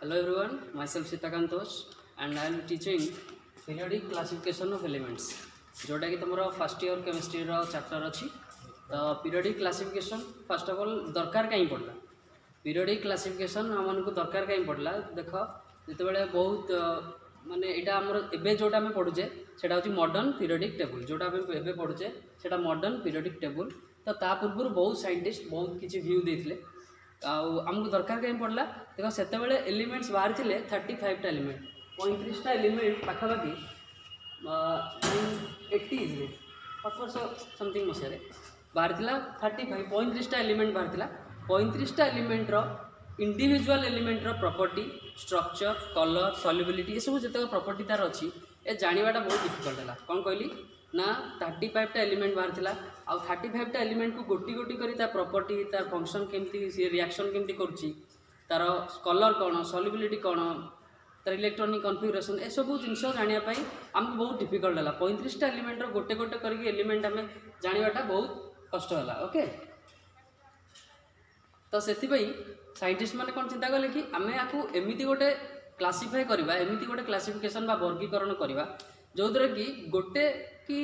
Hello everyone, myself Sitakant Tosh and I am teaching periodic classification of elements जोटा कि तुम first year chemistry chapter अच्छी तो periodic classification first of all दरकार कहीं पड़ला पीरियोडिक क्लासिफिकेशन आम को दरकार कहीं पड़ला देख जिते बहुत माने यहाँ आमर एबे जोटा आम पढ़ुचे सेटा हूँ मॉडर्न पीरियोडिक टेबल जोटा आम पढ़ुचे सेटा मॉडर्न पीरियोडिक टेबल तो ता पूर्व बहुत साइंटिस्ट बहुत किसी व्यू देते आमको दरकार कहीं पड़ला देख से एलिमेंट्स बाहर थे 35टा एलिमेंट 35टा एलिमेंट पाखापाखि 80 समथिंग मसीह बाहर 35टा एलिमेंट बाहर 35टा एलिमेंट्र इंडिविजुअल एलिमेंट्र प्रॉपर्टी स्ट्रक्चर कलर सॉल्युबिलिटी ये सब जितक प्रॉपर्टी तार अच्छी ए जानाटा बहुत डिफिकल्ट है कौन कहली ना 35टा एलिमेंट बाहर आउ 35टा एलिमेंट को गोटी गोटी करी तार प्रॉपर्टी तार फंक्शन केमती सी रिएक्शन केमती करुच्ची तार कलर कौन सॉल्युबिलिटी कौन तार इलेक्ट्रॉनिक कॉन्फ़िगरेशन ए सब जिनस जानापी आमको बहुत डिफिकल्ट है 35टा एलिमेंट्र गोटे गोटे करके एलिमेंट आम जानाटा बहुत कष्ट है ओके तो से साइंटिस्ट मैंने कौन चिंता कले कि आम या एमती गोटे क्लासीफाए करवा एमती गोटे क्लासिफिकेशन बा वर्गीकरण करवा जो द्वारा कि गोटे कि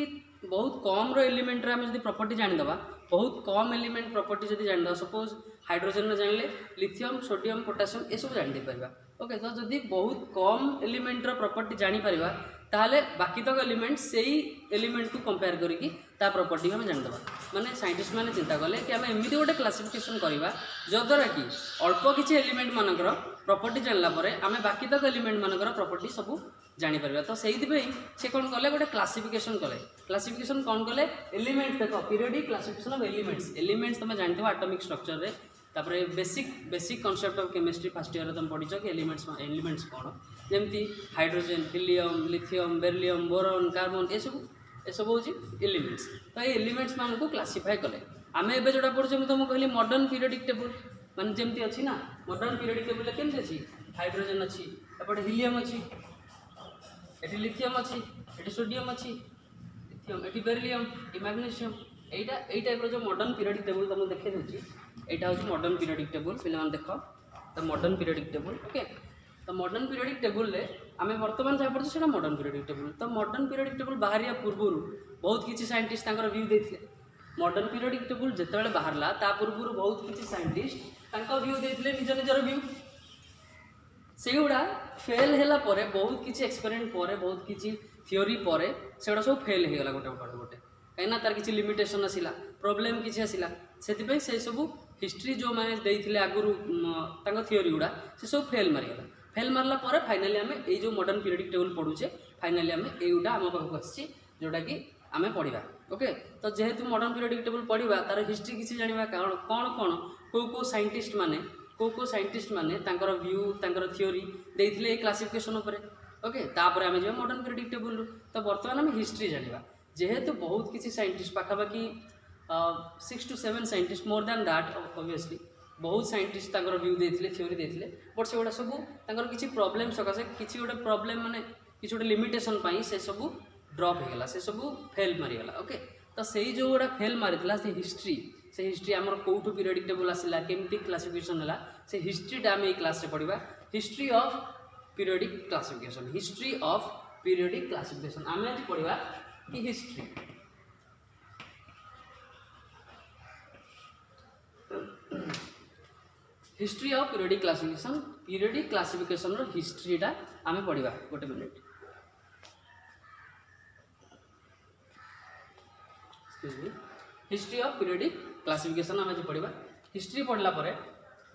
बहुत कम एलिमेंट आम जो प्रॉपर्टी जानीदे बहुत कम एलिमेंट प्रॉपर्टी जब जानीदे सपोज हाइड्रोजन जानले लिथियम सोडियम पोटासियम ये सब जानी पारा ओके तो जदि बहुत कम एलिमेंटर प्रॉपर्टी जानीपर ताहले बाकी तक एलिमेंट से एलिमेंट को कंपेयर करिकी ता प्रॉपर्टी आम जानीदे माने साइंटिस्ट मैंने चिंता कले कि आम एमती गोटे क्लासिफिकेशन करवा जद्वारा कि अल्प किसी एलिमेंट मानकर प्रॉपर्टी जानला परे आम बाकी तक एलिमेंट मानकर प्रॉपर्टी सब जानीपर तो से कौन कले गोटे क्लासिफिकेशन कले क्लासिफिकेशन कौन कले एलिमेंट्स देख पीरियोडिक क्लासिफिकेशन ऑफ एलिमेंट्स तुम जानते हो एटॉमिक स्ट्रक्चर रे तापरे basic concept of chemistry first year तुम पढ़ी कि एलिमेंट्स कौन जमती hydrogen helium lithium beryllium boron carbon ये सब हूँ एलिमेंट्स तो ये एलिमेंट्स मान को क्लासीफाए कले आम एवं जोटा पढ़ुचे मुझे कहली मॉडर्न पीरियोडिक टेबल माने जमती अच्छी ना मॉडर्न पीरियोडिक टेबल केमती अच्छी हाइड्रोजन अच्छी एपटे हिलियम अच्छी एटी लिथियम अच्छी एटी सोडियम अच्छी lithium eighty beryllium eighty magnesium यही टाइप जो मॉडर्न पीरियोडिक टेबल तुमको देखे दूसरी यहाँ हूँ मॉडर्न पीरियोडिक टेबल पे देख तो मॉडर्न पीरियोडिक टेबल ओके तो मॉडर्न पीरियोडिक टेबल आम बर्तमान जहाँ पढ़े से मॉडर्न पीरियोडिक टेबल तो मॉडर्न पीरियोडिक टेबल बाहर पूर्व बहुत किसी साइंटिस्ट व्यू देते मॉडर्न पीरियोडिक टेबल जिते बाहरला ता पूर्व बहुत किसी साइंटिस्ट व्यू देते निज निजर व्यू से गुड़ा फेल है बहुत किसी एक्सपेरिमेंट पर बहुत किसी थियोरी पर से सब फेल हो गला गोटे गोटे गोटे कहीं तार किसी लिमिटेशन आसला प्रोब्लेम किसी आसला से सब हिस्ट्री जो मैंने आगुरी थियोरी गुड़ा से सब फेल मारिगला फेल मारला पर फाइनाली आम जो मॉडर्न पीरियोडिक टेबल पढ़ुचे फाइनाली आम युटा आम पाखक आसी जोटा कि आम पढ़ा ओके तो जेहेतु मॉडर्न पीरियोडिक टेबल पढ़ा तार हिस्ट्री किसी जाना कौन कौन कौ साइंटिस्ट माने कौ साइंटिस्ट माने तांकर व्यू तांकर थियोरी देइथिले क्लासिफिकेशन उपर ओके तापर आम जो मॉडर्न पीरियोडिक टेबल तो बर्तमान आम हिस्ट्री जाना जेहेतु बहुत किसी साइंटिस्ट पाखापाखि 6 to 7 scientist more than that obviously बहुत साइंटिस्ट व्यू देते थियोरी देते बट से गुड़ा सब किसी प्रोब्लेम सकाशे किसी गोटे प्रोब्लेम माने किसी गोटे लिमिटेशन से सब ड्रॉप होगा से सब फेल मारिगला ओके तो से जो गुड़ा फेल मारी से हिस्ट्री आमर कौटू पीरियोडिक टेबल आसला केमती क्लासिफिकेशन है से हिस्ट्रीटा आम क्लास पढ़ा history of periodic classification history of periodic classification आम आज पढ़ा कि history history of periodic classification रो हिस्ट्रीटा आम पढ़ा गोटे minute history of periodic classification आम आज पढ़ा हिस्ट्री पढ़ला पर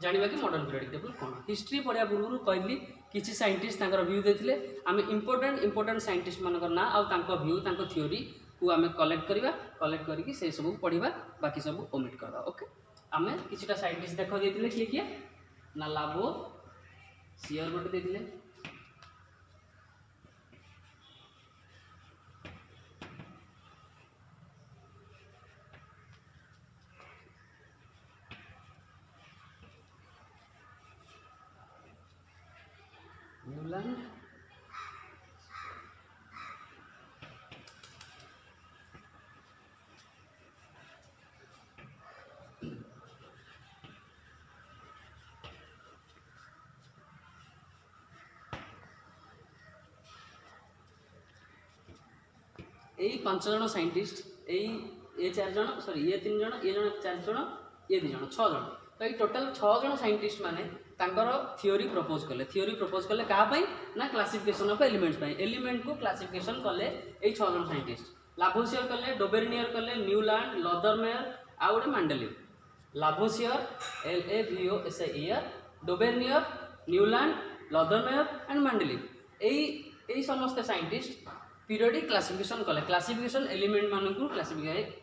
जानिबा कि मॉडर्न पीरियोडिक टेबल कौन हिस्ट्री पढ़ा पूर्व कहली किसी साइंटिस्ट व्यू देते आम इंपोर्टेंट साइंटिस्ट मानक ना आउ व्यू थियोरी को आम कलेक्ट करके से सब पढ़ा बाकी सब ओमिट करवा ओके आम किसी साइंटिस्ट देख देते किए किए ना लाभो सियर गोटे देते न्यूलैंड यही 5 जन साइंटिस्ट ये 4 जन सॉरी ये 3 जन ये 4 जन ये 2 जन 6 जन तो ये टोटल 6 जन साइंटिस्ट माने तांकर थियोरी प्रपोज कले कहा पई ना क्लासिफिकेशन ऑफ एलिमेंट्स पई एलिमेंट को क्लासिफिकेशन कले ए 6 जन साइंटिस्ट लाभोसियर कले डोबेर्नियर कले न्यूलैंड लदरमेयर आ गोटे मांडेलिव लाभोसियर LAVOSIER डोबेर्नियर न्यूलैंड लदरमेयर एंड मांडेलिव यही समस्त साइंटिस्ट पीरियोडिक क्लासिफिकेशन कले क्लासिफिकेशन एलिमेंट मानकु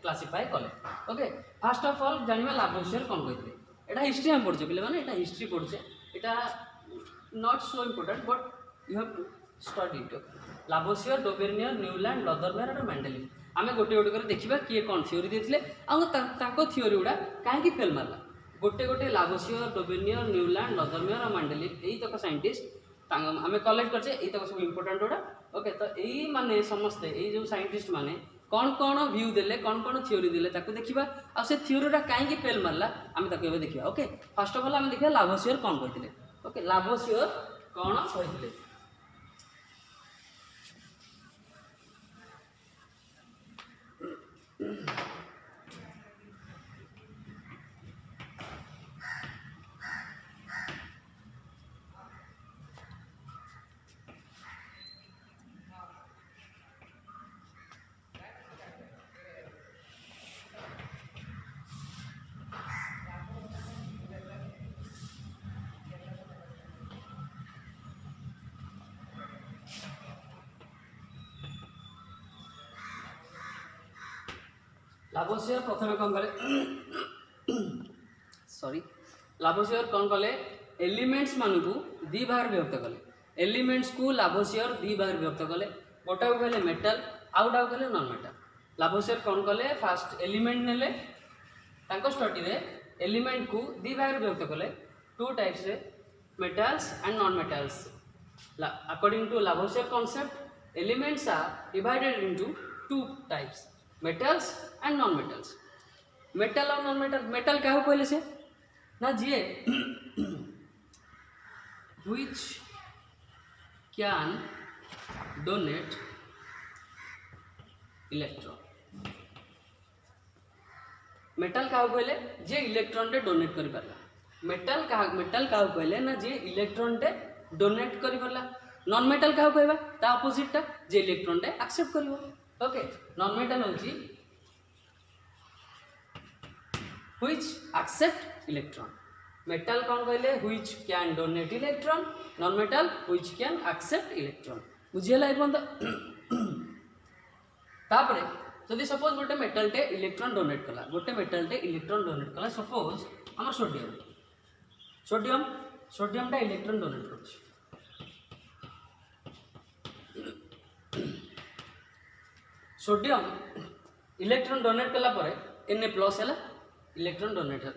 क्लासिफाई कले ओके फर्स्ट ऑफ ऑल जानिबा लाभोसियर कोन कहते एटा हिस्ट्री हम पढ़छे पिले माने एटा हिस्ट्री पढ़छे एटा not so important but you have to study it Lavoisier Dobereiner Newland Lothar Meyer and Mendeleev आमे गोटे गोटे कर देखिबा किए कोन थ्योरी देथिले आ ताको थ्योरी उडा काहे की फेल मारला गोटे गोटे लाभोसियर डोबेर्नियर न्यूलैंड लदरमेयर और मांडेलिव एई तक साइंटिस्ट आमे कलेक्ट करछे एई तक सब इम्पोर्टेंट उडा ओके तो एई माने समस्त एई जो साइंटिस्ट माने कौन कौन व्यू देले कौन कौन थ्योरी देले ताको देखिबा आ से थ्योरीटा काहे की फेल मारला आमे ताको एबे देखिबा ओके फर्स्ट ऑफ ऑल आमे देखिबा लाभोसियर कोन कहिथिले ओके लाभोसियर कोन कहिथिले लाभोसियर प्रथम कौन कले सॉरी लाभोसियर कौन कले एलिमेंट्स मानू दी भाग विभक्त कले एलिमेंट्स को लाभोसियर दी भाग विभक्त कले गोटा को कहले मेटल आउटा को कहले नॉन मेटल लाभोसियर कौन कले फास्ट एलिमेंट नेले तांको स्टडी रे एलिमेंट को दी भाग विभक्त कले टू टाइप्स रे metals and non metals according to Lavoisier concept elements are divided into two types metals and non metals metal और नॉन मेटल मेटल क्या हो पहले से ना जी which can donate electron metal क्या हो पहले जे इलेक्ट्रॉन टे डोनेट करि परला मेटल का हो पहले ना जे इलेक्ट्रॉन टे डोनेट करि परला नॉन मेटल क्या हो कहबा ता ऑपोजिट टा जे इलेक्ट्रॉन टे एक्सेप्ट करिवो ओके नॉन मेटल होची व्हिच एक्सेप्ट इलेक्ट्रॉन मेटल कौन कहले which can donate electron non metal which can accept electron बुझियला एपन तापरे जदि सपोज गोटे मेटल टे इलेक्ट्रॉन डोनेट कला गोटे मेटल टे इलेक्ट्रॉन डोनेट कला सपोज हमर सोडियम टा इलेक्ट्रॉन डोनेट करछ सोडियम इलेक्ट्रॉन डोनेट कला परे Na प्लस है इलेक्ट्रॉन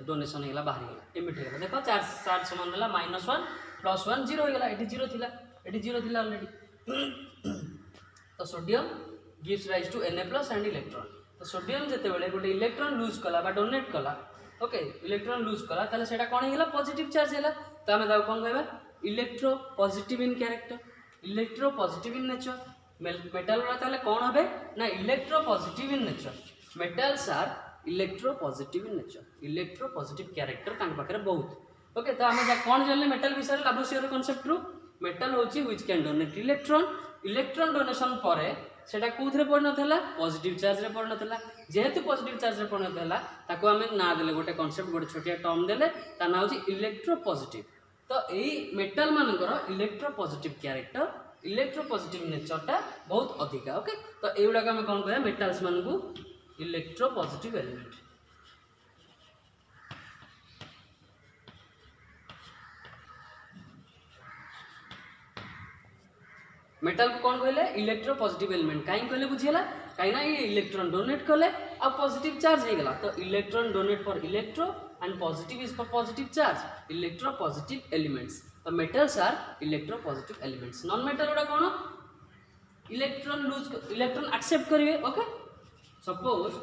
डोनेशन है बाहरी गला एमिट है देखो चार्ज समान है -1 +1 0 हो गला एटी 0 थिला ऑलरेडी तो sodium gives rise to Na plus and electron तो सोडियम जते बेले गोटे इलेक्ट्रॉन लूज कला बा डोनेट कला ओके इलेक्ट्रॉन लूज कला ताले सेटा कोन हेला पॉजिटिव चार्ज हेला तो हमें दाउ कोन कहबा electropositive in character electropositive in nature metal ताले कौन है ना electropositive in nature metals are electro positive in nature electropositive character तांक पाखरे बहुत ओके तो हमें कौन जानले मेटल विषय लाभोसियर कांसेप्ट रु मेटल होची which can donate electron donation परे सेटा कोथरे परिणत हैला पॉजिटिव चार्ज रे परिणत हैला जेहेतु पॉजिटिव चार्ज रे परिणत हैला ताको हमें ना देले गोटे कांसेप्ट गोटे छोटिया टर्म देले ता ना होची इलेक्ट्रो पॉजिटिव तो एई मेटल मानकर electro positive character electro positive nature टा बहुत अधिक ओके तो एगुड़ा आम कौन कह मेटल्स मान को इलेक्ट्रो पॉजिटिव एलिमेंट मेटल को कौन कहले इलेक्ट्रो पॉजिटिव एलिमेंट कहीं कहले बुझीला कहीं ना ये इलेक्ट्रॉन डोनेट कले आ पॉजिटिव चार्ज हो गला तो electron donate for electro and positive is for positive charge electro positive elements तो metals are electro positive elements non metal उडा कौन इलेक्ट्रॉन एक्सेप्ट करिवे ओके सपोज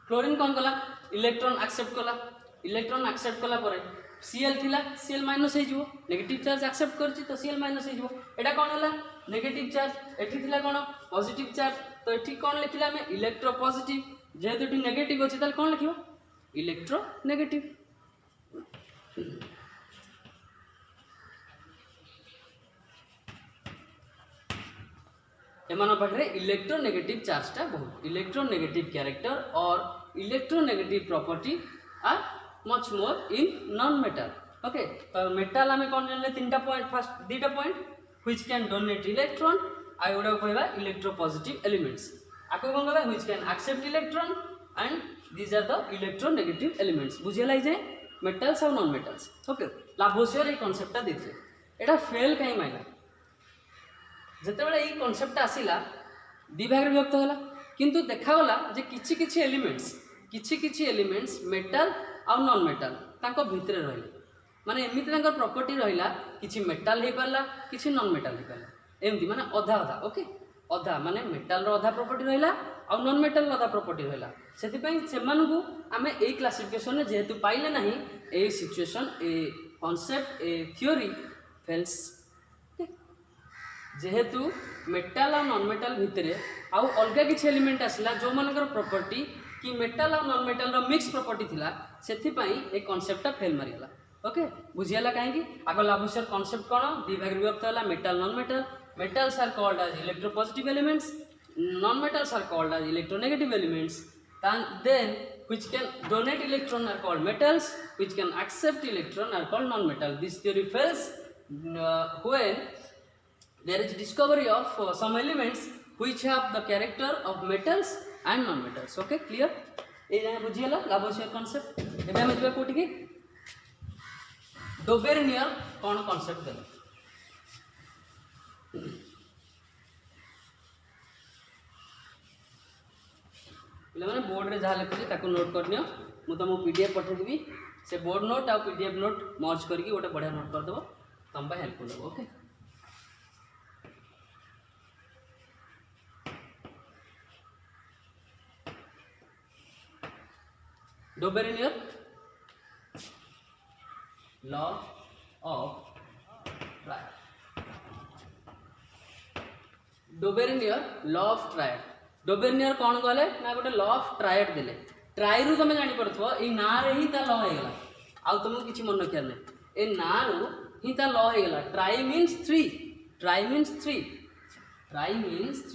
क्लोरीन कौन कला इलेक्ट्रॉन एक्सेप्ट कला परे Cl थिला Cl माइनस हो जिवो नेगेटिव चार्ज एक्सेप्ट करछि तो Cl माइनस हो जिवो एटा कोन हला नेगेटिव चार्ज एठी थिला कोन पॉजिटिव चार्ज तो एठी कोन लिखिला हम इलेक्ट्रो पॉजिटिव जेहेतु एठी नेगेटिव अछि ताल कोन लिखिबो इलेक्ट्रो नेगेटिव एमानो पाखरे इलेक्ट्रोनेगेटिव चार्जटा बहुत इलेक्ट्रोनेगेटिव कैरेक्टर और electronegative property are much more in non metal okay तो मेटल आम कौन जानले तीनटा पॉइंट फर्स्ट दीटा point which can donate electron आई गुड़ा कहवा इलेक्ट्रोपॉजिटिव एलिमेंट्स आको कौन कहवा which can accept electron and these are the electronegative elements बुझेला जाए मेटल्स और नॉन मेटल्स ओके लाभोसियर ये कॉन्सेप्टटा देथे एटा फेल कहीं माइला जिते बड़े ये कॉन्सेप्ट आसिला दी भाग विभक्त होला किंतु देखागला जे किछि एलिमेंट्स मेटल आ नॉन मेटल तांको भितरे रहिले माने एमिति तांको प्रॉपर्टी रहिला किछि मेटल हे परला किछि नॉन मेटल हे परला एमिति माने अधा अधा ओके अधा माने मेटल रो अधा प्रॉपर्टी रहिला आ नॉन मेटल रो अधा प्रॉपर्टी रहिला सेति पई सेमानकु आमे ए क्लासिफिकेशन रे जेहेतु पाइले नाही ए सिचुएशन ए कॉन्सेप्ट ए थ्योरी फेल्स जेहेतु मेटल और नॉन मेटल भितर आउ अलग किसी एलिमेंट आसला जो मानकर प्रॉपर्टी कि मेटल और नॉन मेटल रो मिक्स प्रॉपर्टी थिला सेथि पई ए कॉन्सेप्टटा फेल मारिगला ओके बुझियाला काहेकि आगो लाभोसियर कॉन्सेप्ट कोन दी भाग विभक्त होला metal non metal metals are called as electropositive elements non metals are called as electronegative elements then which can donate electron are called metals which can accept electron are called non metal this theory fails when there is discovery of some elements which have the character of metals and non metals okay clear A बुझियला लाभोसियर concept एबे हम जबे कोठी की डोबेरनियर कोन concept देला पिला माने board रे जहा लिखुची ताको नोट करनियो मु तुमको पीडीएफ पठे देबी से बोर्ड नोट आ पीडीएफ नोट मर्ज करके गोटे बढ़िया नोट कर देबो तम पे हेल्पफुल हो okay Dobereiner law of triad Dobereiner law of triad Dobereiner कौन कहले ना गोटे लॉ ऑफ ट्रायड देले ट्राई रु तुम जानी पड़थो ए ना रे ही ता लॉ हे गेला आ तुमको किछि मन रखिया नै ए ना रु ही ता लॉ हे गेला ट्राई मींस 3 ट्राई मींस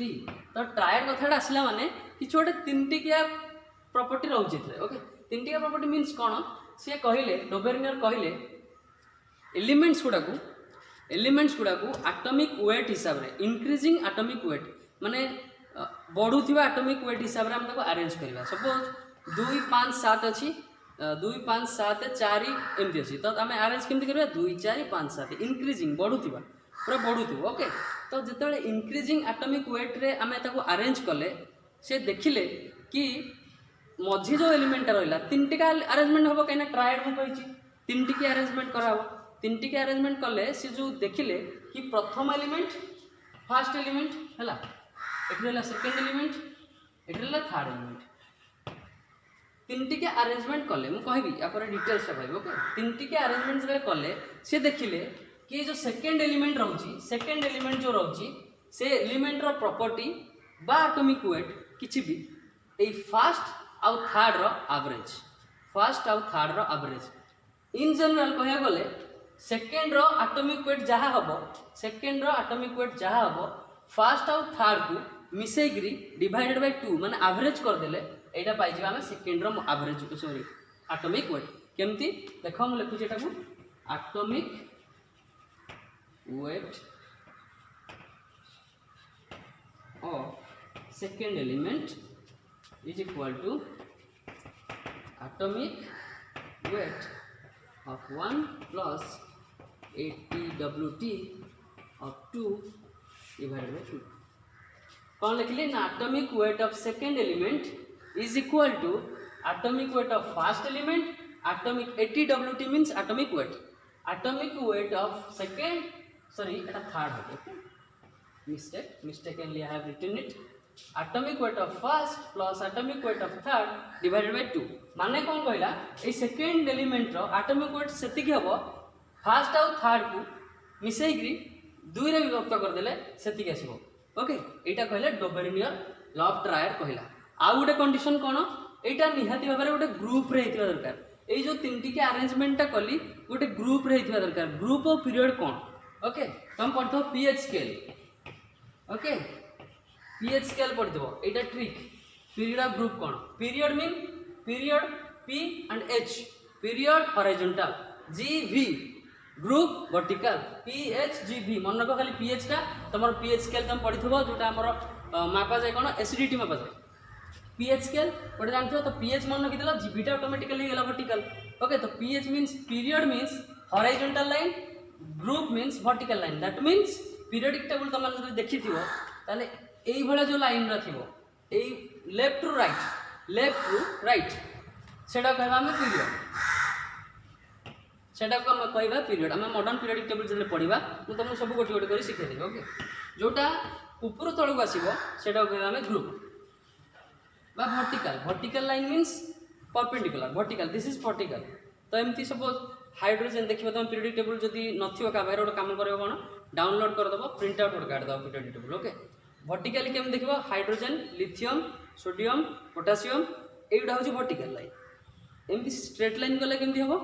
3 तो ट्रायड कथाटा आसला माने किछि गोटे तीनटिकिया प्रॉपर्टी रहउछि थे ओके तीनटिकिया प्रॉपर्टी मींस कोन से कहिले डोबेरनियर कहिले एलिमेंट्स गुडा को एटॉमिक वेट हिसाब रे इंक्रीजिंग एटॉमिक वेट माने बढ़ुवा एटॉमिक वेट हिसाब रे हम ताको अरेंज करबा सपोज 2 5 7 अछि 2 5 7 4 एमती अछि तो हमें अरेंज केमती करबा 2 4 5 7 इंक्रीजिंग बढ़ुवा पूरा बढ़ुवा ओके तो जेतेबेले इंक्रीजिंग एटॉमिक वेट रे हमें ताको अरेंज कले से देखिले कि मझी जो एलिमेंट रहिला तीनटिका अरेंजमेंट होबो कहिना ट्रायड में कहिछि तीनटिकी अरेंजमेंट कराबो तीनटिकी अरेंजमेंट कले से जो देखिले कि प्रथम एलिमेंट फर्स्ट एलिमेंट हला एठला सेकंड एलिमेंट एठला थर्ड एलिमेंट तीनटिकी अरेंजमेंट कले मु कहबी या डिटेल्स कहबी ओके तीनटिकी अरेंजमेंट रे कले से देखिले कि जो सेकंड एलिमेंट रहउछि सेकंड एलिमेंट जो रहउछि से एलिमेंट रो प्रॉपर्टी बा एटॉमिक वेट किछि भी ए फर्स्ट आउ थर्ड रो एवरेज फर्स्ट आउ थर्ड रो एवरेज इन जनरल कहया गले सेकंड रो एटॉमिक वेट जहा हबो सेकंड रो एटॉमिक वेट जहा हबो फर्स्ट आउ थर्ड को मिसई गिरी डिवाइडेड बाय 2 माने एवरेज कर देले एटा पाइ जिबा हम second row average sorry atomic weight केमती देखो हम लिखु जेटा को atomic weight of second element is equal to atomic weight of 1 plus ATWT of 2 divided by 2 कौन लिख लिए ना atomic weight of second element is equal to atomic weight of first element atomic ATWT means atomic weight of second sorry এটা third okay mistakenly I have written it atomic weight of first plus atomic weight of third divided by 2 माने कौन कहला ए second element रो atomic wait सेतिक हबो first आउ third को मिसई ग्री 2 रे विभक्त कर देले सेतिक आसीबो ओके एटा कहले डोबेरिनियर लॉ ऑफ ट्रायड कहला आ गुटे कंडीशन कोन एटा निहाती भाबरे गुटे ग्रुप रे हितबा दरकार ए जो तीनटी के अरेंजमेंट टा कली गुटे ग्रुप रे हितबा दरकार ग्रुप ऑफ पीरियड कोन ओके तुम पढ़थो pH scale okay pH scale पढ़थो एटा ट्रिक पीरियड ऑफ ग्रुप कोन period mean period P and H period horizontal GV group vertical PHGV मन रख खाली पीएच टा तुम पीएच स्केल तुम पढ़थो जोटा हमर मापा जाए कोन एसिडिटी मापा जाए पीएच स्केल गोटे जानते तो पीएच मन रखीदेल जीवीटा ऑटोमेटिकली गला वर्टिकल ओके तो pH means period means horizontal line group means vertical line that means periodic table तुम जो देखि ताले एई भला जो लाइन रा थिबो एई लेफ्ट टू राइट सेटा कहबा हम पीरियड सेटा को हम कहबा पीरियड हम मॉडर्न पीरियडिक टेबल जले पढिबा मु तुमको सब गोटी गोटी करी सिखै देबे ओके जोटा ऊपर तळक आसीबो सेटा कहबा हम ग्रुप बा vertical line means perpendicular vertical this is vertical तो एमती सपोज हाइड्रोजन देखिए तुम पीरियडिक टेबल जदि नथियो का बाहर गोटे काम करियो कोन डाउनलोड कर दबो प्रिंट आउट काट दबो पीरियडिक टेबल ओके वर्टिकली केम देखिबो हाइड्रोजन लिथियम सोडियम पोटेशियम एइडा होची वर्टिकल लाइन एमती स्ट्रेट लाइन गले केमती होबो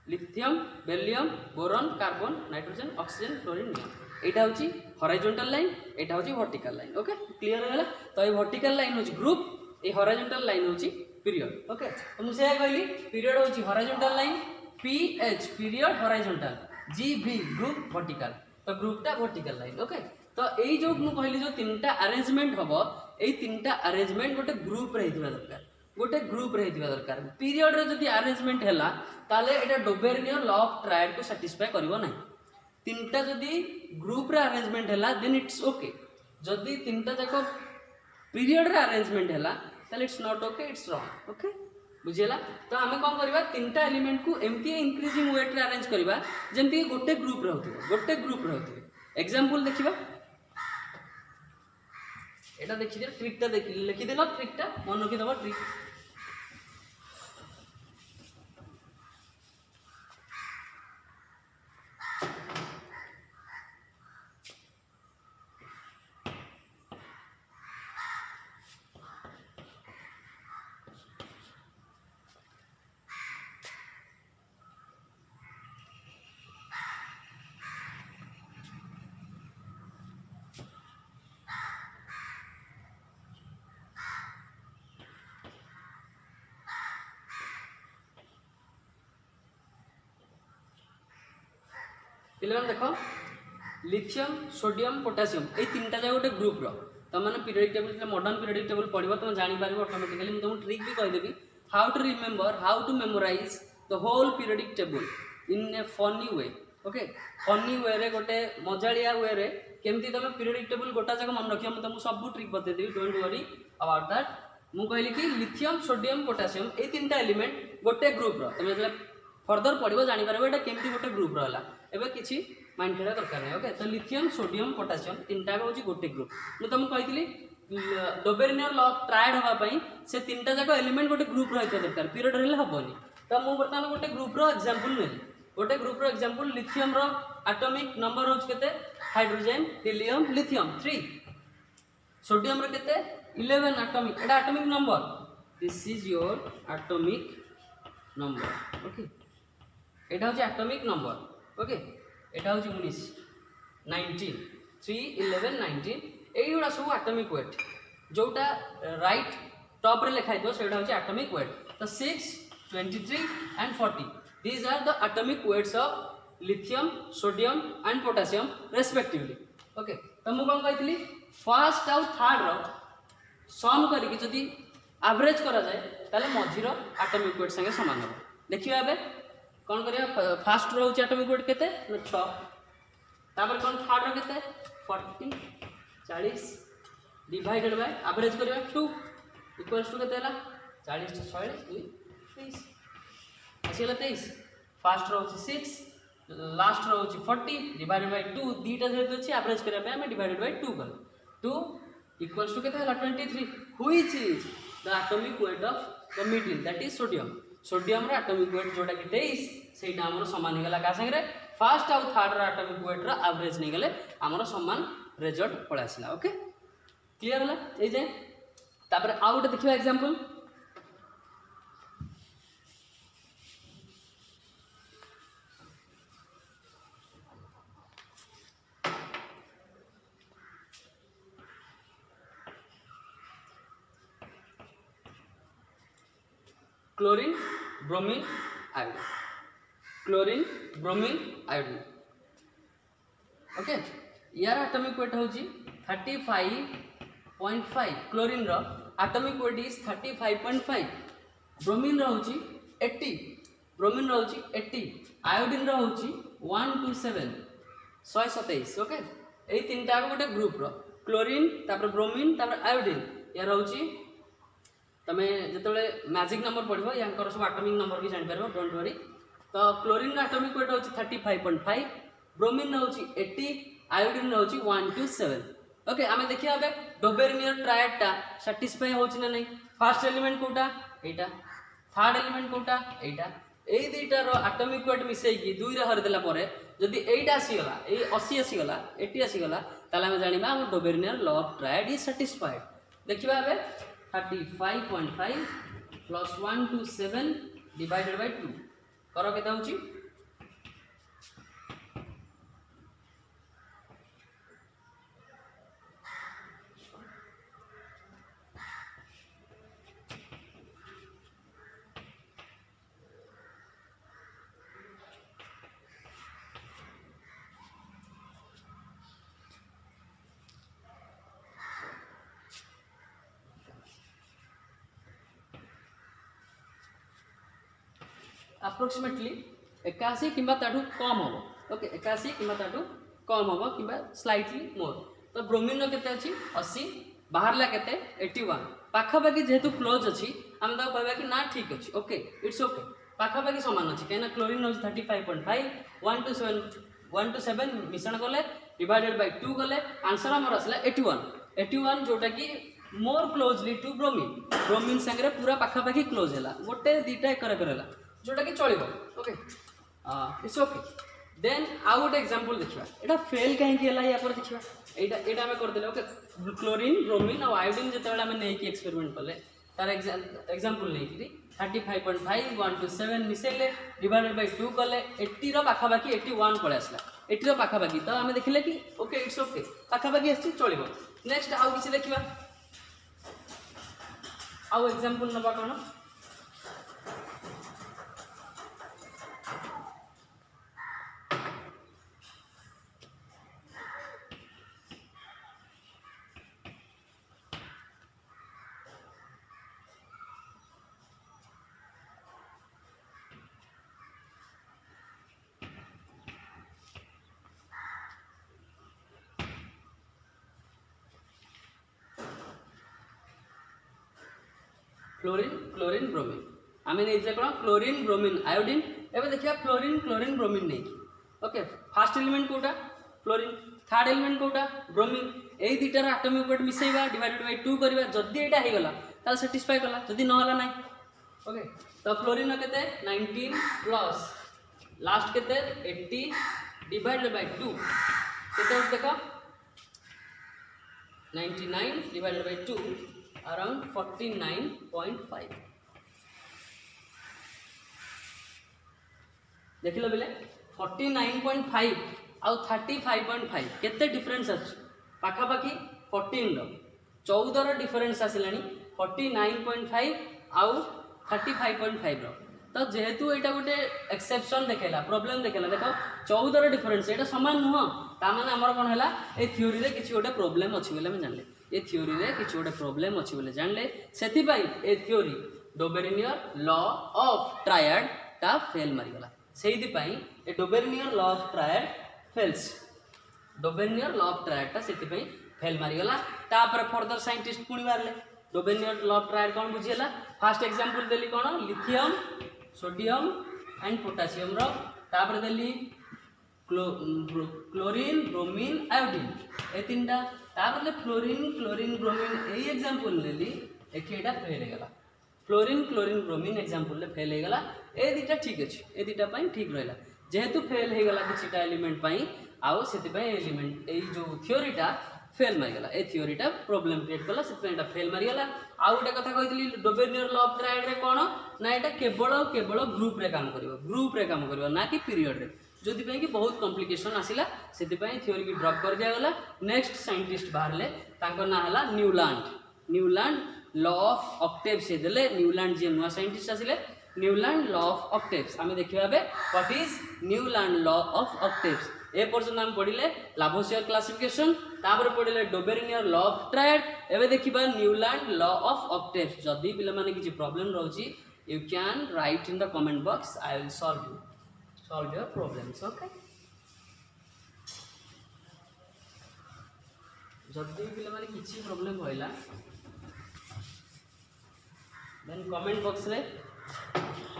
lithium beryllium boron carbon nitrogen oxygen chlorine neon एटा होची हॉरिजॉन्टल लाइन एटा होची वर्टिकल लाइन ओके क्लियर होला तो ये वर्टिकल लाइन होची ग्रुप ए हॉरिजॉन्टल लाइन होची पीरियड ओके तो मुझे कहली पीरियड होची horizontal line pH period horizontal GV group vertical तो ग्रुपटा वर्टिकल लाइन ओके तो एई जो मु कहली जो तीनटा अरेंजमेंट हबो एई तीनटा अरेंजमेंट गोटे ग्रुप रे हितबा दरकार गोटे ग्रुप रे हितबा दरकार पीरियड रे जदी अरेंजमेंट हैला ताले एटा डोबेरिनियर लॉ ऑफ ट्रायड को सैटिस्फाई करबो नै तीनटा जदी ग्रुप रे अरेंजमेंट हैला देन इट्स ओके जदी तीनटा जाको पीरियड रे अरेंजमेंट हैला ताले it's not okay it's wrong okay बुझिला तो आमे कोन करबा तीनटा एलिमेंट को एमती इंक्रीजिंग वेट रे अरेंज करबा जेंति गोटे ग्रुप रहउथि एग्जांपल देखिबा एटा देखि दे ट्रिक ता लिखि देलो ट्रिक ता मन रखि दबो ट्रिक पिलेवन देखो लिथियम सोडियम पोटेशियम ये तीनटा जाक गोटे ग्रुप रो तुम मैंने periodic table modern periodic table पढ़ो तुम जापर ऑटोमेटिकली मुझे तुमको ट्रिक भी कहीदेवी how to remember how to memorize the whole periodic table in a funny way okay funny way रे गोटे मजालिया वे रे केमती तुम पीरियडिक टेबल गोटा जाक मन रखियो तुमको सब ट्रिक बतैदेवी डोंट वरी अबाउट दैट मु कहली कि लिथियम सोडियम पोटेशियम ये तीनटा एलिमेंट गोटे ग्रुप रो तुम जो फर्दर पढ़ो जापर एटा केमती गोटे ग्रुप रहा एबे किछि माइंड खेला दरकार नहीं ओके तो लिथियम सोडियम पोटेशियम तीनटा होची गोटे ग्रुप मु तुमको कहितली डोबेरिनियर लॉ ऑफ ट्रायड होबा पई से तीनटा जाक एलिमेंट गोटे ग्रुप रहइतो दरकार पीरियड रहले हबोनी तो मु बर्तमान गोटे ग्रुप रो एग्जांपल नेली गोटे ग्रुप रो एग्जांपल लिथियम रो एटॉमिक नंबर होच केते हाइड्रोजन हीलियम लिथियम 3 सोडियम रो केते 11 atomic Etah atomic number this is your atomic number okay एटा होची एटॉमिक नंबर ओके एटा होची 19 19 3 11 19 एइडा सब एटॉमिक वेट जोटा राइट टॉप रे लिखा हितो सेडा होची एटॉमिक वेट तो 6 23 and 40 these are the atomic weights of lithium sodium and potassium respectively okay तो मु कोन कहितली फर्स्ट आउ थर्ड रो सम करी जदी एवरेज करा जाए ताले मझिरो एटॉमिक वेट संगे समान हो देखियो एबे कौन करिया फास्ट रो एटॉमिक वेट केते 6 तापर कौन थर्ड रो केते 40 40 डिवाइडेड बाय एवरेज करिया 2 इक्वल्स टू केते हला 40 to 40 2 23 आसीला 23 first row 6 last row 40 divided by 2 दीटा जेते अछि एवरेज करिया पे हम डिवाइडेड बाय 2 कर 2 इक्वल्स टू के 23 which is the atomic weight of the middle that is sodium sodium रो एटॉमिक वेट जोटा कि 23 सेटा हमर समान हे गला का संगे फर्स्ट आउ थर्ड रो एटॉमिक वेट रो एवरेज नै गले हमर समान रिजल्ट पळा आसला ओके क्लियर हला ए जे तापर आउ गोटे देखिबा example chlorine bromine iodine chlorine bromine iodine okay यार एटॉमिक वेट होची 35.5 क्लोरीन रो एटॉमिक वेट इज 35.5 ब्रोमीन रो होची 80 ब्रोमीन रो होची 80 आयोडीन रो होची 127 127 ओके ए तीनटा गोटे ग्रुप रो क्लोरीन तापर ब्रोमीन तापर आयोडीन यार होची तमे जेतले मैजिक नंबर पढ़ो यांकर सब एटॉमिक नंबर भी जान परबो डोंट वरी तो क्लोरीन एटॉमिक वेट होची 35.5 ब्रोमीन होची 80 आयोडीन होची 127 ओके आमे देखिया बे डोबेरिनियर ट्रायड टा सैटिस्फाई होची ना नहीं फर्स्ट एलिमेंट कोटा एटा थर्ड एलिमेंट कोटा एटा ए दुईटा रो एटॉमिक वेट मिसई की दुई रे हर देला परे जदी एटा आसी गला ए 80 आसी गला 80 आसी गला ताला हम जानिबा हम Dobereiner law of triad is satisfied देखिबा बे 35.5 plus 127 divided by 2 करो केता होची अप्रोक्सीमेटली 81 किंबा ताठू कम हम ओके 81 किंबा ताठू कम हम किंबा स्लाइटली मोर तो ब्रोमीन रो केते अछि 80 बाहर ला केते 81 पाखा बाकी जेहेतु क्लोज अछि हम ता कहबा कि ना ठीक अछि ओके इट्स ओके पाखा बाकी समान अछि केना क्लोरीन नो 35.5 1 to 7 मिश्रण करले डिवाइडेड बाय 2 गले आंसर हमर असला 81 जोटा कि more closely to bromine bromine संगे पूरा पाखा बाकी क्लोज हैला गोटे दीटा एकर करला जोटा कि चलिबो ओके इट्स ओके देन आउ गोटे एग्जांपल देखिबा एटा फेल काहे कि हला या पर देखिबा एटा हमें कर देले ओके क्लोरीन ब्रोमीन और आयोडीन जेतेबेला हमें नै कि एक्सपेरिमेंट करले तार एग्जांपल नै कि 35.5 1 to 7 मिसेले डिवाइडेड बाय 2 करले 80 रो पाखा बाकी 81 पळे आसला 80 रो पाखा बाकी तो हमें देखिले कि ओके इट्स ओके पाखा बाकी आछि चलिबो नेक्स्ट आउ किछि देखिबा आउ एग्जांपल नबा कोन क्लोरीन क्लोरीन ब्रोमीन आम नहीं कौन क्लोरीन ब्रोमीन आयोडीन एवं देखिए क्लोरीन क्लोरीन ब्रोमीन नहीं ओके फास्ट एलिमेंट कोटा क्लोरीन थर्ड एलिमेंट कोटा ब्रोमीन यही दुटार एटॉमिक वेट मिसेबा डिवाइडेड बाय 2 करबा जदी एटा हे गला ताल सैटिस्फाई कला जदी न होला नाही ओके तो क्लोरीन केते 19 प्लस लास्ट केते 80 डिवाइडेड बाय 2 केते देखो 99 डिवाइडेड बाय 2 अराउंड 49.5 देख लो बेले 49.5 आउ 35.5 केते डिफरेंस अछि पाखा पाखी 14 रो 14 रो डिफरेंस आसिलानी 49.5 आउ 35.5 रो तो जेहेतु एटा गोटे एक्सेप्शन देखेला प्रॉब्लम देखेला देखो 14 रो डिफरेंस एटा समान नुह ता माने हमर कोन हैला ए थ्योरी रे किछि गोटे प्रॉब्लम अछि बोले हम जानले ए थ्योरी रे किछि गोटे प्रॉब्लम अछि बोले जानले सेति पई ए theory Dobereiner law of triad ता फेल मारि गला सेति पई ए Dobereiner law of triad fails Dobereiner law of triad ता सेति पई फेल मारि गला ता पर फर्दर साइंटिस्ट पुणी मारले डोबेरिनियर लॉ ऑफ ट्रायड कोन बुझियला फर्स्ट एग्जांपल देली कोन लिथियम सोडियम एंड पोटेशियम रो ता पर देली क्लोरीन ब्रोमीन आयोडीन ए तीनटा तापर फ्लोरीन क्लोरीन ब्रोमीन यही एग्जांपल लेली एठी एटा फेल हे गला फ्लोरीन क्लोरीन ब्रोमीन एग्जांपल ले फेल हे गला ए दीटा ठीक अछि ए दीटा पई ठीक रहला जेहेतु फेल हे गला किछटा एलिमेंट पई आउ सेति पई एलिमेंट ए जो थ्योरीटा फेल मारि गला ए थ्योरीटा प्रॉब्लम क्रिएट कला सेति पई एटा फेल मारि गला आउ गोटे कथा कहितली डोबेरियर लॉ ऑफ ट्रायड रे कोन ना एटा केवल ग्रुप रे काम करिवो ना कि पीरियड रे जोदि पई कि बहुत कॉम्प्लिकेशन आसिला सेति पई थ्योरी की ड्रॉप कर दिया गला नेक्स्ट साइंटिस्ट बाहरले तांको ना हला न्यूलैंड लॉ ऑफ ऑक्टेव्स से देले न्यूलैंड जे नुवा साइंटिस्ट आसिले न्यूलैंड लॉ ऑफ ऑक्टेव्स आमे देखिबा बे what is Newland law of octaves ए पर्यंत हम पढ़िले लाभोसियर क्लासिफिकेशन तापर पढ़िले डोबेरियर लॉ ऑफ ट्रायड एबे देखिबा न्यूलैंड लॉ ऑफ ऑक्टेव्स जदी पिले माने किछि प्रॉब्लम रहउची you can write in the comment box I will solve your problems okay जदी पिले माने किछि प्रॉब्लम होइला देन कमेंट बॉक्स रे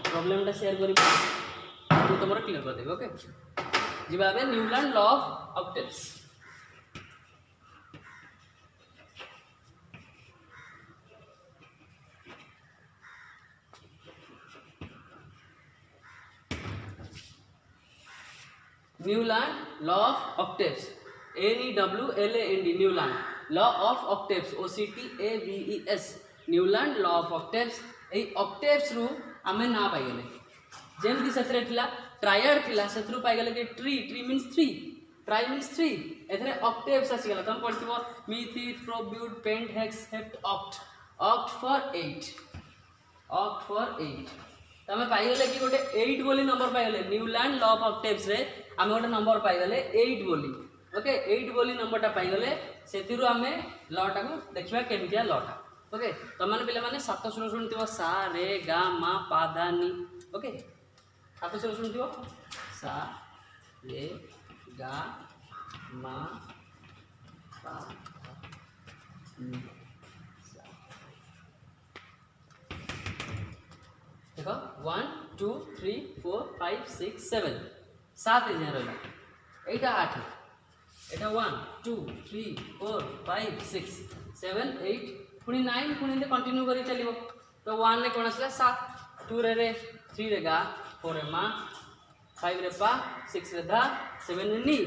प्रॉब्लम टा शेयर करी तो तमरा क्लियर कर देबे ओके जिबा बे Newland law of octaves Newland law of octaves NEWLAND Newland law of octaves OCTAVES Newland law of octaves ए ऑक्टेव्स रु आमे ना पाई गेले जेमति सेतरे थिला ट्रायड थिला सेतरु पाई गेले कि ट्री मींस 3 ट्राई मींस 3 एथरे ऑक्टेव्स आसी गेला तम पढिथिबो मिथित प्रोब्यूट pent hex hept oct for 8 तमे पाई गेले कि गोटे 8 बोली नंबर पाई गेले न्यूलैंड लॉ ऑफ ऑक्टेव्स रे आमे गोटे नंबर पाई गेले 8 बोली ओके 8 बोली नंबर टा पाई गेले सेतिरु आमे लॉ टा को देखिबा केमितिया लॉ टा ओके तो माने पिले माने सात सुर सुनथिबो सा रे गा मा पा धा नी ओके सात सुर सुनथिबो सा रे गा मा पा नी देखो 1 2 3 4 5 6 7 सात इजे रहला एटा 8 एटा 1 2 3 4 5 6 7 8 पुणी 9 पुणी कंटिन्यू करी चलिबो तो 1 रे कोन आसला 7 2 रे 3 रे गा 4 रे मा 5 रे पा 6 रे धा 7 रे नी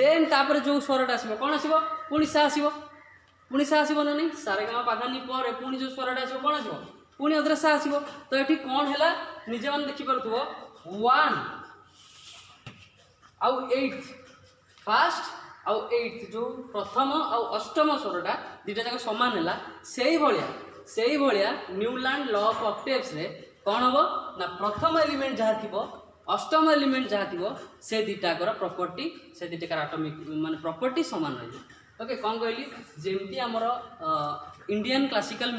देन तापर जो स्वरटा आसीबो कोन आसीबो पुणी सा आसीबो ना नहीं सारे गा पाधा नी पर पुणी जो स्वरटा आसीबो कोन आसीबो पुणी अदर सा आसीबो तो एठी कोन हैला निजे मन देखि परथबो 1 आउ 8 फास्ट आउ 8 जो प्रथम आउ अष्टम स्वरटा दीटा जाक समान हैला सेही भलिया न्यूलैंड लॉ ऑफ ऑक्टेव्स रे कोन हबो ना प्रथम एलिमेंट जहा थिबो अष्टम एलिमेंट जहा थिबो से दीटा कर प्रॉपर्टी से दीटा कर एटॉमिक माने प्रॉपर्टी समान रहै ओके कोन कहली जेमती हमर इंडियन क्लासिकल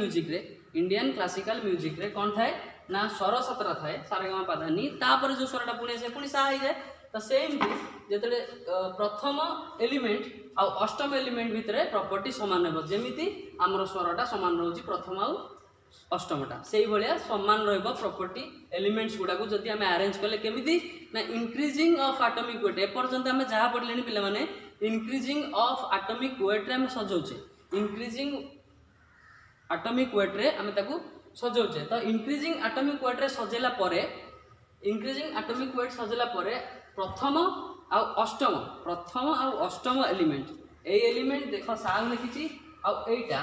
म्यूजिक रे कोन थाए ना स्वर 17 थाए सारेगामा पाधा नी तापर जो स्वरटा पुणे से पुणी सा जाए तो सेम जेतले प्रथम एलिमेंट आ अष्टम एलिमेंट भितरे प्रॉपर्टी समान रहबो जेमिति हमर स्वरटा समान रहउची प्रथम आ अष्टमटा सेही भलिया समान रहबो प्रॉपर्टी एलिमेंट्स गुडा को जदी हमें अरेंज करले केमिति ना इंक्रीजिंग ऑफ एटॉमिक वेट ए पर्यंत हमें जहा पढलेनी पिले माने इंक्रीजिंग ऑफ एटॉमिक वेट रे हम सजौचे इंक्रीजिंग एटॉमिक वेट रे हमें ताकू सजौचे तो इंक्रीजिंग एटॉमिक वेट रे सजेला परे प्रथम आ अष्टम एलिमेंट ए एलिमेंट देखो साग लिखिची आ एटा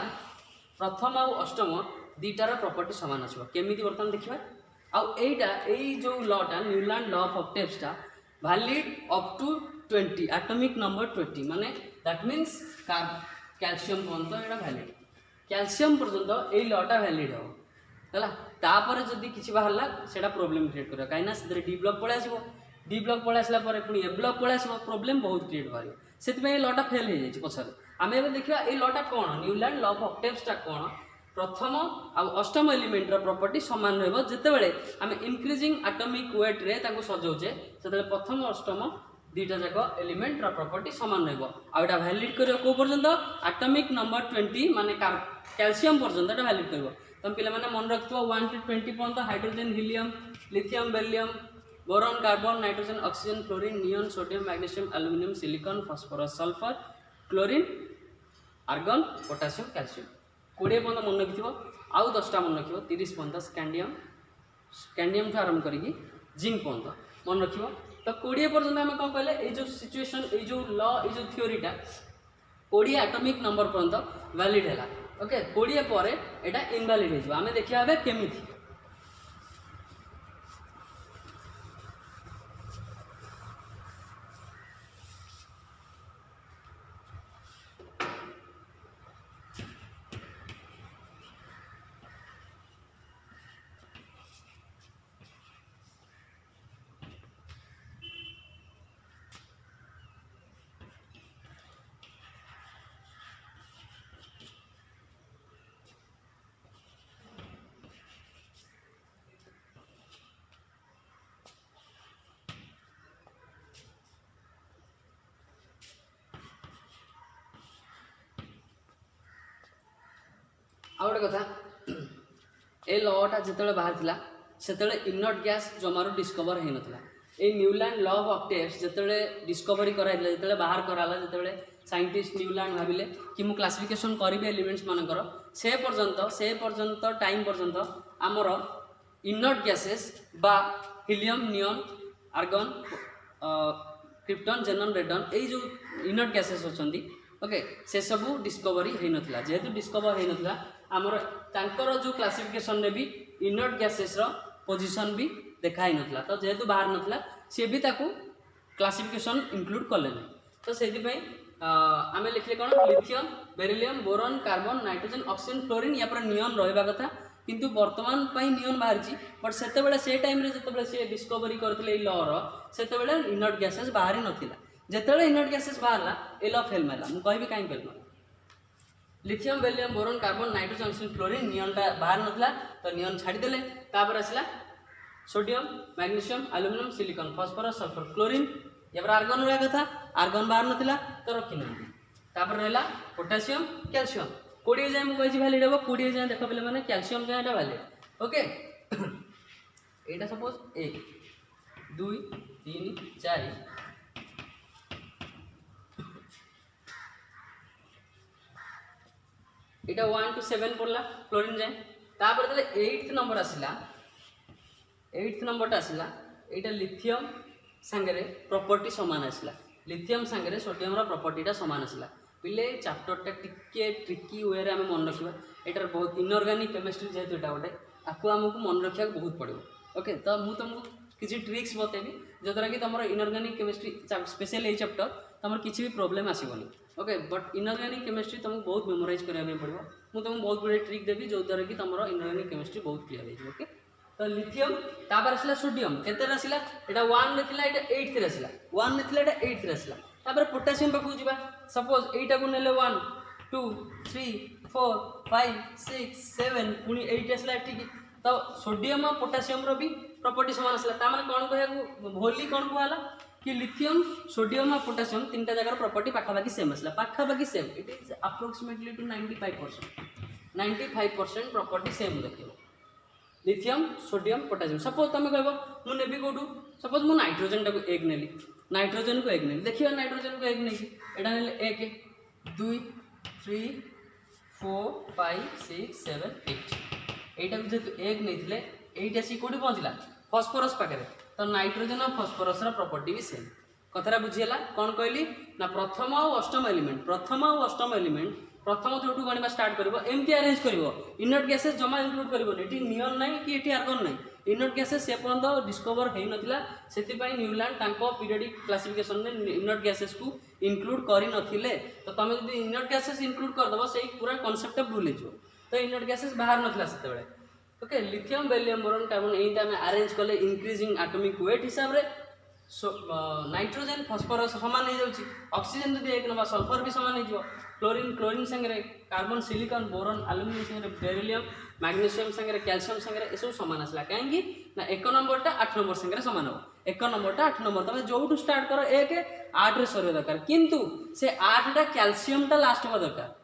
प्रथम आ अष्टम दीटार प्रॉपर्टी समान आछो केमिति बर्तन देखिबा आ एटा एई जो लॉटा न्यूलैंड लॉ ऑफ ऑक्टेव्स टा valid up to 20 atomic number 20 माने दैट मींस कैल्शियम पर्यंत एटा वैलिड कैल्शियम पर्यंत एई लॉटा वैलिड हो हला तापर जदी किछि बाहरला सेटा प्रॉब्लम क्रिएट करियो काइना सेदरे डी ब्लॉक पळे आसीबो डी ब्लॉक पळे आसला परे पुनी ए ब्लॉक पळे आसीबो प्रॉब्लम बहुत क्रिएट करियो सेति में लॉटा फेल हे जाय छि पछरे आमे एबे देखिबा ए लॉटा कोन न्यूलैंड लॉ ऑफ ऑक्टेव्स टा कोन प्रथम आ अष्टम एलिमेंट रो प्रॉपर्टी समान रहबो जते बेले आमे इंक्रीजिंग एटॉमिक वेट रे ताको सजौचे सेते प्रथम अष्टम दीटा जाको एलिमेंट रो प्रॉपर्टी समान रहबो आ एटा वैलिड करियो को पर्यंत एटॉमिक नंबर 20 माने कैल्शियम पर्यंत एटा वैलिड करबो तुम पिला माने मन रखतो 1 टू 20 पर्यंत hydrogen helium lithium beryllium boron carbon nitrogen oxygen fluorine neon sodium magnesium aluminium silicon phosphorus sulphur chlorine argon potassium calcium 20 पर्यंत मन रखिथ आउ 10टा मन रखिथ 30 पर्यंत स्कैंडियम ठू आरंभ करी जिंक पर्यंत मन रखिथ तो 20 पर्यंत आम कौन कहले ये जो सिचुएशन ये जो ल ये जो थ्योरीटा 20 एटॉमिक नंबर पर्यंत वैलिड है ओके 20 पर एटा इनवैलिड हो आम देखा केमी आ गोटे कथा ए लटा जिते बाहर से इनर्ट गैस जमार डिस्कवर हो नाला ये न्यूलैंड लॉ ऑफ ऑक्टेव्स जिते डिस्कवरी कराइला जिते बाहर कराला जिते साइंटिस्ट न्यूलैंड भाविले कि मु क्लासिफिकेशन करी एलिमेंट्स मानकर से पर्यंत टाइम पर्यंत आमर इनर्ट गैसेस बा helium neon argon krypton xenon रेडन ये जो इनर्ट गैसेस अच्छी ओके से सबू डिस्कवरी हो नाला जेहेतु डिस्कवर हो नाला आमर तांकर जो क्लासिफिकेशन रे भी इनर्ट गैसेस रो पोजीशन भी देखाई नाला तो जेहेतु बाहर नाला सी भी ताकू क्लासिफिकेशन इंक्लूड कले तो से आम लिखले कौन lithium beryllium boron carbon nitrogen oxygen fluorine या पर नियन रहा कथा किंतु वर्तमान नियन बाहरी बट से टाइम जो सी डिस्कवरी करते लर से इनर्ट गैसेस बाहरी नाला जिते इनर्ट गैसेस बाहर ए ल फेल मारा मुझे कहि कहीं फेल मारा lithium beryllium boron carbon nitrogen oxygen fluorine नियनटा बाहर नाला तो नियन छाड़ीदे तापर आसला sodium magnesium aluminium silicon phosphorus sulphur chlorine या आर्गन रहा कथा आर्गन बाहर नाला तो रखी ना रहा पोटासियम कैल्शियम 20 जाए मुझे भैलिड हम 20 जाए देख पे मैंने कैल्शियम जाए भैलिड ओके यहाँ सपोज 1 2 3 4 इटा 1 to 7 पड़ला क्लोरीन जाए तापर 8th नंबर आसला 8th नंबर आसला यहाँ लिथियम सांगे प्रॉपर्टी सामान आसला लिथियम सांगे सोडियम प्रॉपर्टीटा सामान आसला पिले चैप्टरटा टिके ट्रिकी वे आम मन रखा यार बहुत इनऑर्गेनिक केमिस्ट्री जेहेतु यहाँ गोटे आपको आमको मन रखा बहुत पड़ो ओके तो मुझे तुमको किसी ट्रिक्स बतेबी जद्वारा कि तुम इनऑर्गेनिक केमिस्ट्री स्पेशल ये चैप्टर तुम किसी भी प्रॉब्लम आसबनी ओके बट इनऑर्गेनिक केमिस्ट्री तुमको बहुत मेमोराइज कराया पड़ो मुझे तुमको बहुत गुड़े ट्रिक देवी जो द्वारा कि तुम इनऑर्गेनिक केमिस्ट्री बहुत क्लियर हो ओके तो लिथियम तापर आसला सोडियम केते आसला एटा 1 रे थिला एटा 8 रे आसला 1 रे थिला एटा 8 रे आसला तापर पोटेशियम पाखु जीवा सपोज एटा को नेले 1 2 3 4 5 6 7 पुनी 8 आसला ठीक तो सोडियम और पोटेशियम रो भी प्रॉपर्टी समान आसला ता माने कोन कहया होली कोन कहला कि लिथियम सोडियम और पोटेशियम तीनटा जगह प्रॉपर्टी पाखापाखि सेम आसला पाखापाखि same it is approximately to 95% property same देखियो लिथियम सोडियम पोटेशियम सपोज तुम कह मुझे नेबी कौटू सपोज मुझे नाइट्रोजन टाक 1 नेली नाइट्रोजन को 1 नेली देखिए नाइट्रोजन को 1 नहीं एटा नेले 1 2 3 4 5 6 7 8 एटा जेहेतु 1 नहीं 8 आसी कौटी पहुँचला फॉस्फोरस पाखे तो नाइट्रोजन और फॉस्फोरस प्रॉपर्टी भी सेम कथरा बुझीगला कौन कहली ना प्रथम और अष्टम एलिमेंट प्रथम जो गणिबा स्टार्ट करिवो एमती अरेंज करिवो इनर्ट गैसेस जमा इंक्लूड करिवोनी एटी नियन नाही कि एटी आर्गन नाही इनर्ट गैसेस से पर्यंत डिस्कवर हेई नथिला सेति पई न्यूलैंड तांको पीरियडिक क्लासिफिकेशन में इनर्ट गैसेस को इंक्लूड करि नथिले तो तमे जदि इनर्ट गैसेस इंक्लूड कर दबो सेही पूरा कांसेप्ट भूल हिजो तो इनर्ट गैसेस बाहर नथिला सेते बेले okay lithium beryllium boron carbon एटा में अरेंज कले इंक्रीजिंग एटॉमिक वेट हिसाब रे नाइट्रोजन फॉस्फोरस समान हो जाउची ऑक्सीजन जदि एक नबा सल्फर भी समान हो क्लोरीन संगे कार्बन सिलिकॉन बोरॉन एल्युमिनियम संगे बेरिलियम मैग्नीशियम संगे कैल्शियम संगे ये सब सामान आसला कहीं ना 1 नंबरटा 8 नंबर संगे सामान हो 1 नंबरटा 8 नंबर तुम जो स्टार्ट कर 1 8 रे सर दरकार किंतु से 8टा कैल्शियमटा लास्ट होगा दरकार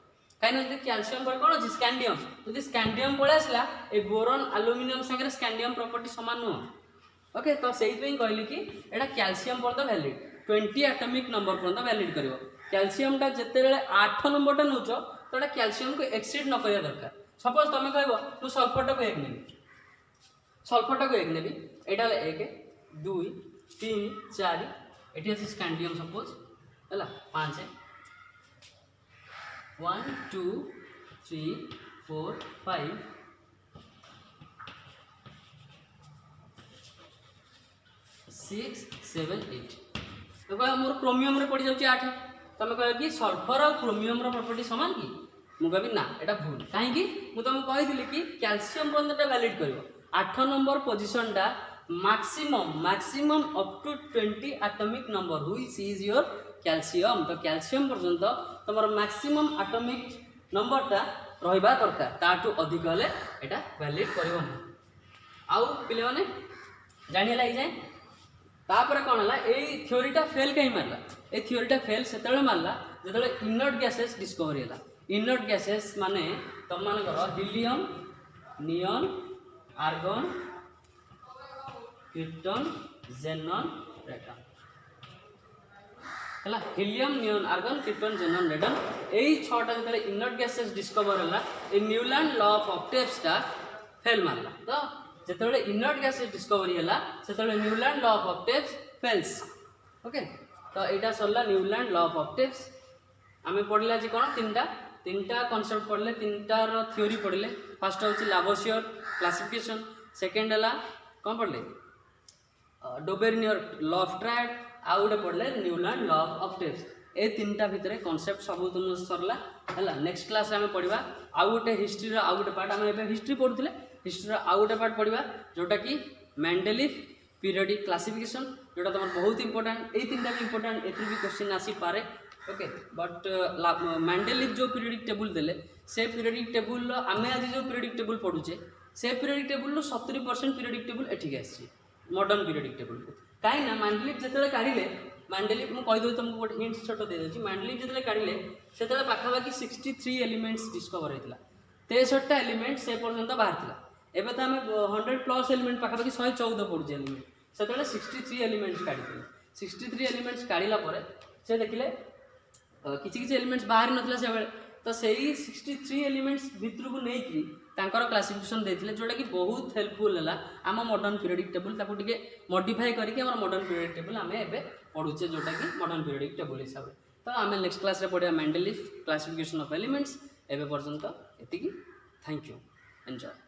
कहीं कैल्शियम पर कौन अच्छी स्कैंडियम जब स्कैंडियम पड़े आसला ए बोरॉन एल्युमिनियम संगे स्कैंडियम प्रॉपर्टी सामान नुह ओके तो से कहली कि एटा कैल्शियम पर तो वैलिड 20 एटॉमिक नंबर पर वैलिड करिवो कैल्शियमटा जितेबाला 8 नंबरटा नौच तो कैल्शियम को एक्सीड न करिया दरकार। सपोज तुम कह मु सल्फरटा को 1 नेबी, सल्फरटा को 1 नेबी, एटा 1 2 3 4 एटी अछि स्कैंडियम सपोज है 5 1 2 3 4 5 6 7 8 तो मोर क्रोमियम रे पड़ जाउची 8। तुम कह कि सल्फर और क्रोमियम प्रॉपर्टी समान कि मु कहबी ना एटा भूल कहीं मु तुमको कही कि कैल्शियम पर्यंत वैलिड कर 8 नंबर पोजिशनटा maximum up to 20 atomic number which is your calcium. तो कैल्शियम पर्यंत तुम मैक्सिमम एटॉमिक नंबरटा रहिबा दरकार, ताठू अधिक हेले एटा वैलिड करिवो ना। आउ पिले माने जानि लागि जाय तापर कौन है ये थ्योरीटा फेल कहीं मारला, ये थ्योरीटा फेल से मारला जो इनर्ट गैसेस डिस्कवरी है। इनर्ट गैसेस माने तुम मानकर helium neon argon krypton xenon radon है। Helium neon argon krypton xenon radon यही 6टा जो इनर्ट गैसेस डिस्कवर है ये न्यूलैंड लॉ ऑफ ऑक्टेव्सटा फेल मारला। तो जिते इनर्ट गैसेस डिस्कवरी है से Newland law of octaves fails. Okay तो यहाँ सरला न्यूलैंड लॉ ऑफ ऑक्टेव्स। आम पढ़ले आज कौन तीनटा कॉन्सेप्ट पढ़ले, तीनटार थ्योरी पढ़ले। फर्स्ट हूँ लावोसियर क्लासिफिकेशन, सेकेंड है कौन पढ़ले डोबेरिनियर लॉ ऑफ ट्रायड, आउ गोटे पढ़ले न्यूलैंड लॉ ऑफ ऑक्टेव्स। ए तीनटा भितर कॉन्सेप्ट सब तुम सरला है। नेक्स्ट क्लास आम पढ़ा आउ गोटे हिस्ट्री आउ गोटे पार्ट, आम हिस्ट्री पढ़ुले हिस्ट्री आउ गोटे पार्ट पढ़ा जोटा कि मेंडेलिव पीरियडिक क्लासिफिकेशन जोटा तुम बहुत इंपोर्टेंट। ये तीनटा भी इंपोर्टेंट, ए भी क्वेश्चन आसी पारे। ओके बट मेंडेलिव जो पीरियडिक टेबुल देले से पीरियडिक टेबुल आम आज जो पीरियडिक टेबुल पढ़ुचे से पीरियडिक टेबुल 70% पीरियडिक टेबुल एठिक आसी मॉडर्न पीरियडिक टेबुल को कहीं ना मेंडेलिव जिते काढ़े मेंडेलिव मुझे कहीदे तुमको गोटे हिंट छोट दे दूसरी मेंडेलिव जिते काढ़े से पाखापाखि 63 एलिमेंट्स डिस्कवर होता 63टा एलिमेंट से पर्यंत बाहर एवं तो आम 100+ एलिमेंट पाखापाखि 114 पड़ुचे एलिमेंट से 63 एलिमेंट्स काढ़ी 63 एलिमेंट्स काढ़ला से देखिले किसी एलिमेंट्स बाहर नथिला से बेले तो सही 63 एलिमेंट्स भितर को नहीं क्लासिफिकेशन देते जोटा कि बहुत हेल्पफुल है आम मॉडर्न पीरियडिक टेबुल ताको टिके मॉडिफाई करके आम मॉडर्न पीरियडिक टेबुल आम एबे पढ़ुचे जोटा कि मॉडर्न पीरियडिक टेबुल हिसाब से। तो आम नेक्स्ट क्लास रे पढ़िया मेंडेलिव क्लासिफिकेशन ऑफ एलिमेंट्स एबे पर्यंत एतिकी। Thank you, enjoy.